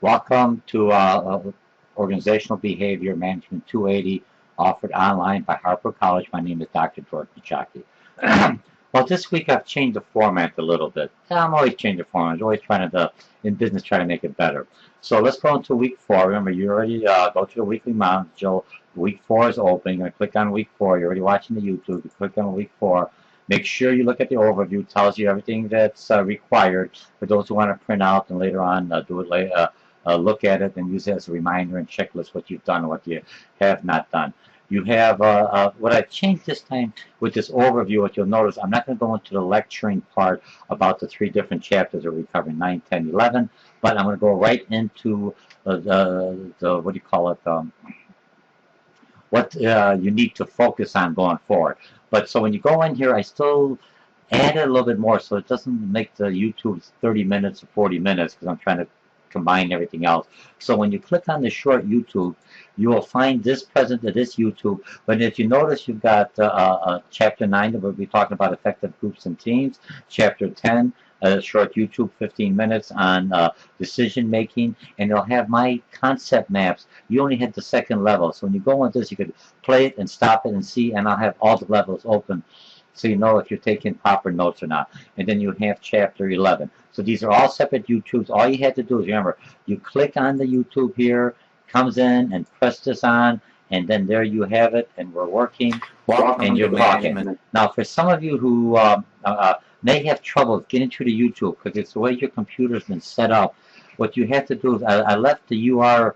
Welcome to Organizational Behavior Management 280, offered online by Harper College. My name is Dr. George Mochocki. Well, this week I've changed the format a little bit. I'm always changing the format. I'm always trying to, in business, try to make it better. So let's go into week 4. Remember, you already go to the weekly module. Week 4 is open. You're going to click on week 4. You're already watching the YouTube. You click on week 4. Make sure you look at the overview. It tells you everything that's required for those who want to print out and later on do it later. Look at it and use it as a reminder and checklist what you've done and what you have not done. You have what I've changed this time with this overview. What you'll notice, I'm not going to go into the lecturing part about the 3 different chapters that we cover, 9, 10, 11, but I'm going to go right into the what do you call it? What you need to focus on going forward. But so when you go in here, I still added a little bit more so it doesn't make the YouTube 30 minutes or 40 minutes because I'm trying to combine everything else. So when you click on the short YouTube, you will find this present to this YouTube. But if you notice, you've got Chapter 9 that we'll be talking about effective groups and teams. Chapter 10, a short YouTube, 15 minutes on decision making, and it'll have my concept maps. You only had the 2nd level, so when you go on this, you could play it and stop it and see, and I'll have all the levels open, so you know if you're taking proper notes or not. And then you have Chapter 11. So these are all separate YouTubes. All you had to do is remember, you click on the YouTube here, comes in, and press this on, and then there you have it, and we're working, and you're talking. Now, for some of you who may have trouble getting to the YouTube because it's the way your computer's been set up, what you have to do is, I left the UR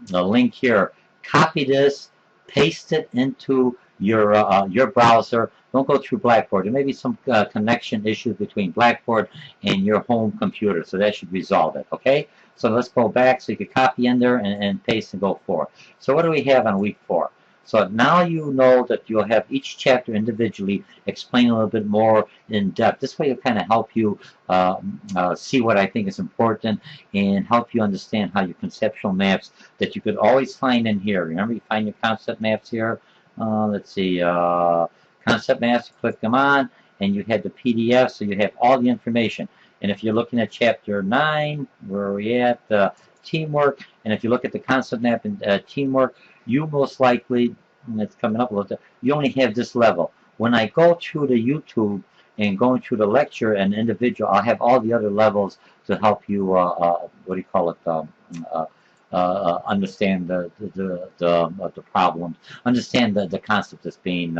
link here. Copy this, paste it into your browser. Don't go through Blackboard. There may be some connection issues between Blackboard and your home computer, so that should resolve it, okay? So let's go back so you can copy in there and paste and go forward. So what do we have on week 4? So now you know that you'll have each chapter individually explain a little bit more in depth. This way will kind of help you see what I think is important and help you understand how your conceptual maps that you could always find in here. Remember, you find your concept maps here. Let's see, concept maps, you click them on, and you have the PDF, so you have all the information. And if you're looking at Chapter 9, where are we at? Teamwork, and if you look at the concept map and teamwork, you most likely, and it's coming up a little bit, you only have this level. When I go through the YouTube and going through the lecture and individual, I'll have all the other levels to help you, what do you call it, understand the problems, understand the concept that's being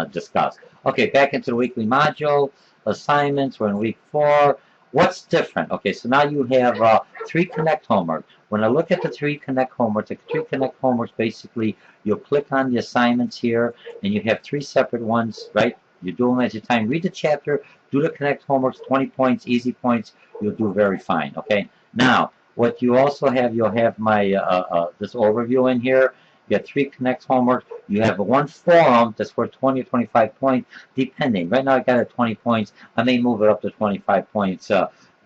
discussed. Okay, back into the weekly module, assignments, we're in week 4. What's different? Okay, so now you have 3 Connect homework. When I look at the 3 Connect homework, the 3 Connect homeworks, basically, you'll click on the assignments here, and you have 3 separate ones, right? You do them as your time. Read the chapter, do the Connect homeworks, 20 points, easy points, you'll do very fine, okay? Now, what you also have, you'll have my this overview in here. You have 3 Connect homework. You have 1 forum that's worth 20 or 25 points, depending. Right now I got it at 20 points. I may move it up to 25 points.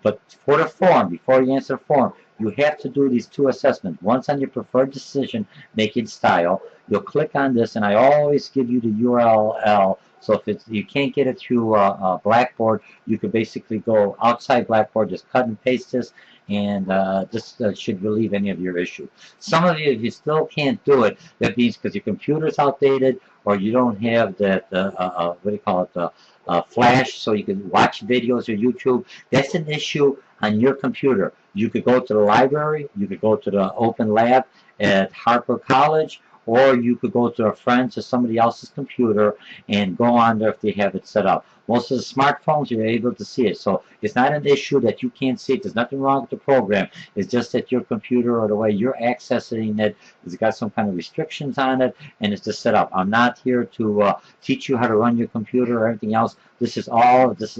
But for the forum, before you answer the forum, you have to do these 2 assessments. One's on your preferred decision making style. You'll click on this, and I always give you the URL. So if you can't get it through Blackboard, you could basically go outside Blackboard, just cut and paste this, and this should relieve any of your issue. Some of you, if you still can't do it, that means because your computer's outdated or you don't have that, what do you call it, flash, so you can watch videos or YouTube. That's an issue on your computer. You could go to the library, you could go to the open lab at Harper College, or you could go to a friend's or somebody else's computer and go on there if they have it set up. Most of the smartphones, you're able to see it. So it's not an issue that you can't see it. There's nothing wrong with the program. It's just that your computer or the way you're accessing it has got some kind of restrictions on it, and it's just set up. I'm not here to teach you how to run your computer or anything else. This is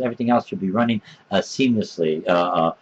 everything else should be running seamlessly.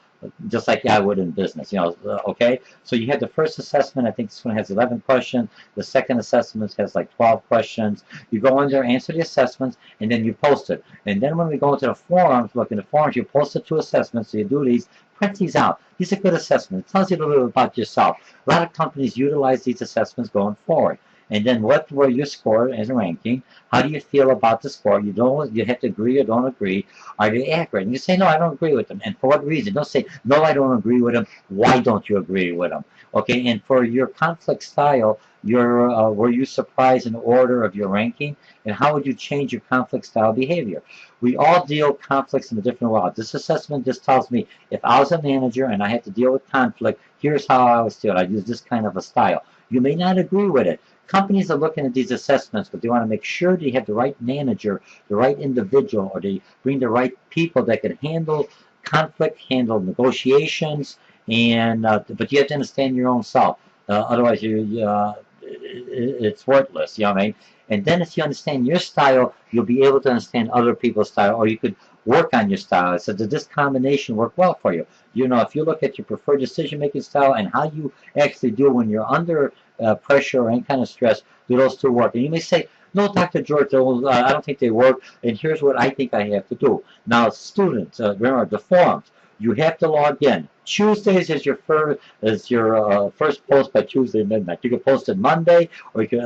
Just like I would in business, you know, okay? So you had the first assessment. I think this one has 11 questions. The second assessment has like 12 questions. You go in there, answer the assessments, and then you post it. And then when we go into the forums, look in the forums, you post the 2 assessments. So you do these, print these out. These are good assessments. It tells you a little bit about yourself. A lot of companies utilize these assessments going forward. And then what were your score as a ranking? How do you feel about the score? You have to agree or don't agree. Are they accurate? And you say, no, I don't agree with them. And for what reason? Don't say, no, I don't agree with them. Why don't you agree with them? Okay, and for your conflict style, were you surprised in the order of your ranking? And how would you change your conflict style behavior? We all deal with conflicts in a different way. This assessment just tells me if I was a manager and I had to deal with conflict, here's how I was doing. I use this kind of a style. You may not agree with it. Companies are looking at these assessments, but they want to make sure they have the right manager, the right individual, or they bring the right people that can handle conflict, handle negotiations, and but you have to understand your own self. Otherwise, it's worthless. You know what I mean? And then if you understand your style, you'll be able to understand other people's style, or you could work on your style. So does this combination work well for you? You know, if you look at your preferred decision-making style and how you actually do when you're under pressure or any kind of stress, do those two work? And you may say, no, Dr. George, I don't think they work, and here's what I think I have to do. Now, students, remember the forums. You have to log in. Tuesdays is your first post by Tuesday midnight. You can post it Monday, or you can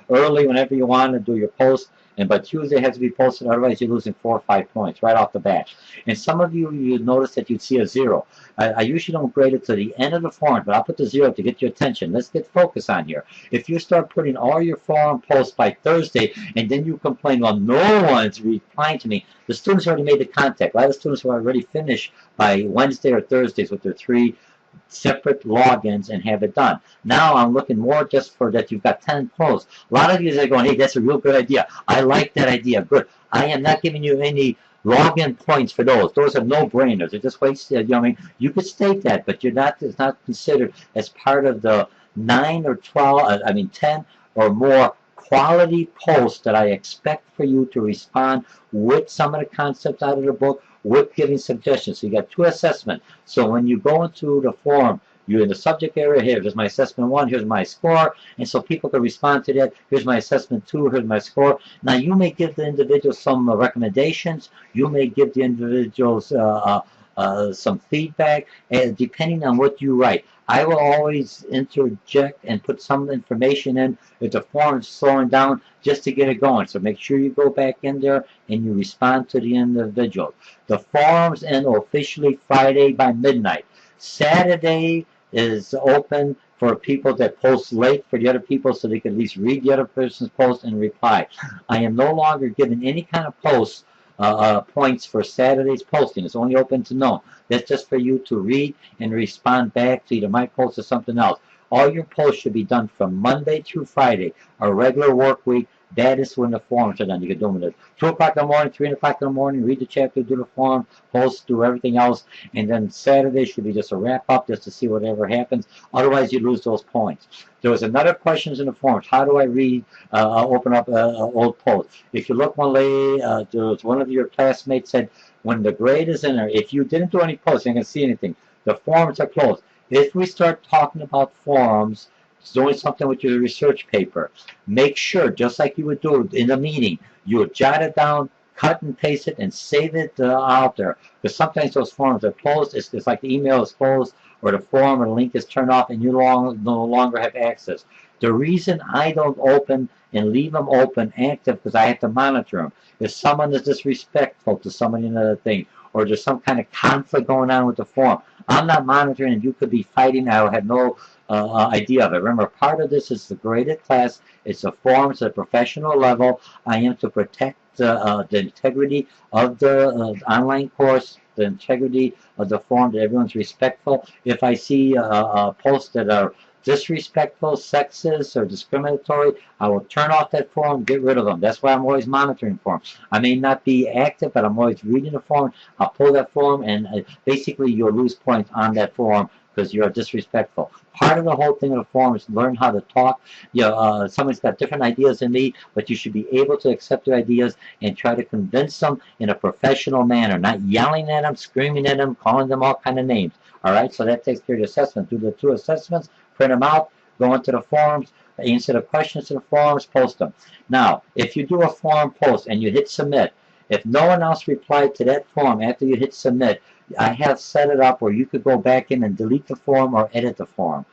early whenever you want to do your post. And by Tuesday it has to be posted, otherwise you're losing 4 or 5 points right off the bat. And some of you notice that you'd see a 0. I usually don't grade it to the end of the forum, but I'll put the 0 to get your attention. Let's get focus on here. If you start putting all your forum posts by Thursday, and then you complain, well, no one's replying to me, the students already made the contact. A lot of students have already finished by Wednesday or Thursdays with their 3 separate logins and have it done. Now I'm looking more just for that you've got 10 posts. A lot of you are going, hey, that's a real good idea. I like that idea. Good. I am not giving you any login points for those. Those are no-brainers. They're just wasted. You know what I mean? You could state that, but it's not considered as part of the 9 or 10 or more quality posts that I expect for you to respond with some of the concepts out of the book, with giving suggestions. So you got 2 assessments. So when you go into the forum, you're in the subject area. Here's my assessment 1, here's my score, and so people can respond to that. Here's my assessment 2, here's my score. Now you may give the individuals some recommendations. You may give the individuals some feedback, and depending on what you write. I will always interject and put some information in if the forum is slowing down just to get it going. So make sure you go back in there and you respond to the individual. The forums end officially Friday by midnight. Saturday is open for people that post late for the other people so they can at least read the other person's post and reply. I am no longer giving any kind of posts points for Saturday's posting. It's only open to known. That's just for you to read and respond back to either my post or something else. All your posts should be done from Monday through Friday, a regular work week. That is when the forums are done. You can do them at 2 o'clock in the morning, 3 o'clock in the morning, read the chapter, do the forum, post, do everything else. And then Saturday should be just a wrap up just to see whatever happens. Otherwise, you lose those points. There was another questions in the forums. How do I read, open up old posts? If you look one lady, there was one of your classmates said, when the grade is in there, if you didn't do any posts, you ain't going to see anything. The forums are closed. If we start talking about forums, doing something with your research paper, make sure, just like you would do in a meeting, you would jot it down, cut and paste it, and save it out there. Because sometimes those forums are closed. It's like the email is closed, or the forum or the link is turned off, and you no longer have access. The reason I don't open and leave them open active, because I have to monitor them. If someone is disrespectful to somebody in another thing, or there's some kind of conflict going on with the forum, I'm not monitoring, and you could be fighting. I have no idea of it. Remember, part of this is the graded class. It's a forums at a professional level. I am to protect the integrity of the online course, the integrity of the forum, that everyone's respectful. If I see posts that are disrespectful, sexist, or discriminatory, I will turn off that forum, get rid of them. That's why I'm always monitoring forums. I may not be active, but I'm always reading the forum. I'll pull that forum, and basically you'll lose points on that forum because you're disrespectful. Part of the whole thing of the forum is learn how to talk. Someone's got different ideas than me, but you should be able to accept their ideas and try to convince them in a professional manner, not yelling at them, screaming at them, calling them all kind of names. All right, so that takes care of the assessment. Do the 2 assessments, print them out, go into the forums, answer the questions in the forums, post them. Now, if you do a forum post and you hit submit, if no one else replied to that forum after you hit submit, I have set it up where you could go back in and delete the forum or edit the forum.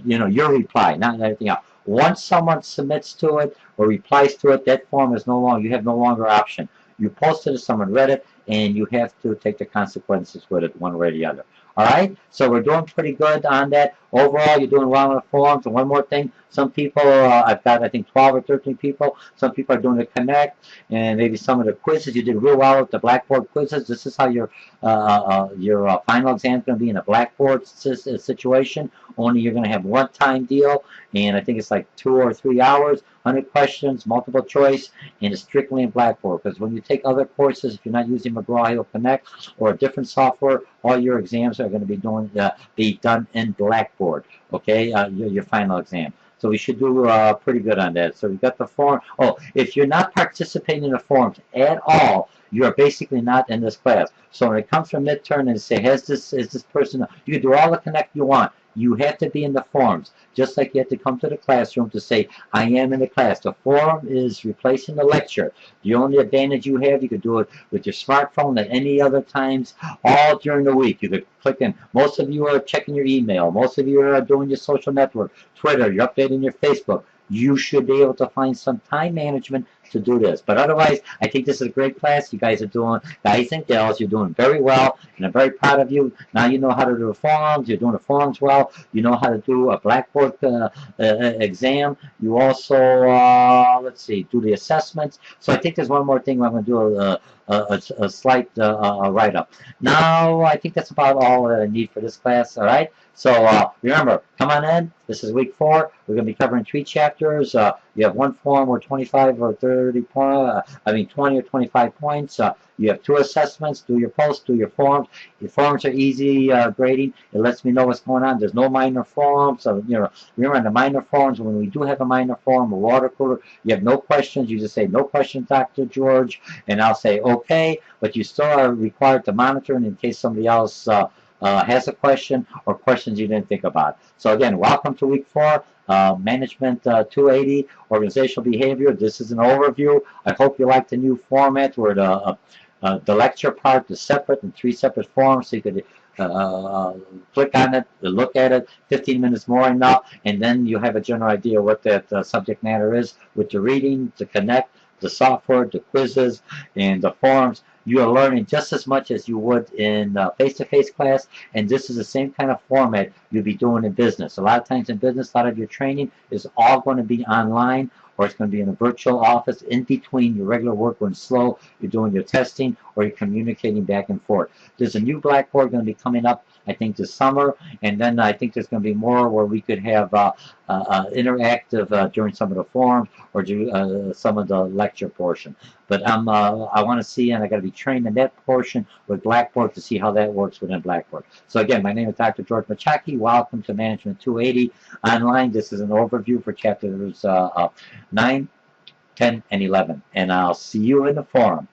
Your reply, not everything else. Once someone submits to it or replies to it, that form is no longer, you have no longer option. You posted it, someone read it, and you have to take the consequences with it one way or the other. All right, so we're doing pretty good on that. Overall, you're doing well on the forums. And one more thing, some people, I've got I think 12 or 13 people. Some people are doing the Connect and maybe some of the quizzes. You did real well with the Blackboard quizzes. This is how your final exam is going to be in a Blackboard situation. Only you're going to have one-time deal, and I think it's like 2 or 3 hours, 100 questions, multiple choice, and it's strictly in Blackboard. Because when you take other courses, if you're not using McGraw-Hill Connect or a different software, all your exams are going to be done in Blackboard. Okay, your final exam. So we should do pretty good on that. So we've got the form. Oh, if you're not participating in the forums at all, you are basically not in this class. So when it comes from midterm and say, is this person, you can do all the Connect you want. You have to be in the forums, just like you have to come to the classroom to say, I am in the class. The forum is replacing the lecture. The only advantage you have, you can do it with your smartphone at any other times, all during the week. You could click in. Most of you are checking your email. Most of you are doing your social network, Twitter, you're updating your Facebook. You should be able to find some time management to do this. But otherwise, I think this is a great class. You guys are doing, guys and gals, you're doing very well, and I'm very proud of you. Now you know how to do the forums. You're doing the forums well. You know how to do a Blackboard exam. You also, let's see, do the assessments. So I think there's one more thing I'm going to do a slight write-up. Now, I think that's about all that I need for this class, all right? So remember, come on in. This is week 4. We're going to be covering 3 chapters. You have one form or 25 or 30 points. 20 or 25 points. You have 2 assessments. Do your posts. Do your forms. Your forms are easy grading. It lets me know what's going on. There's no minor forms. So remember in the minor forms, when we do have a minor form, a water cooler, you have no questions. You just say no questions, Dr. George, and I'll say okay. But you still are required to monitor, and in case somebody else has a question or questions you didn't think about. So again, welcome to week 4, Management 280, Organizational Behavior. This is an overview. I hope you like the new format where the lecture part is separate in 3 separate forms, so you could click on it, look at it, 15 minutes more enough, and then you have a general idea what that subject matter is with the reading, the Connect, the software, the quizzes, and the forums. You are learning just as much as you would in face-to-face class, and this is the same kind of format you'll be doing in business. A lot of times in business, a lot of your training is all going to be online, or it's going to be in a virtual office in between your regular work when it's slow, you're doing your testing, or you're communicating back and forth. There's a new Blackboard going to be coming up, I think, this summer, and then I think there's going to be more where we could have interactive during some of the forums or do some of the lecture portion. But I want to see, and I got to be trained in that portion with Blackboard to see how that works within Blackboard. So again, my name is Dr. George Mochocki. Welcome to Management 280 Online. This is an overview for chapters 9, 10, and 11. And I'll see you in the forum.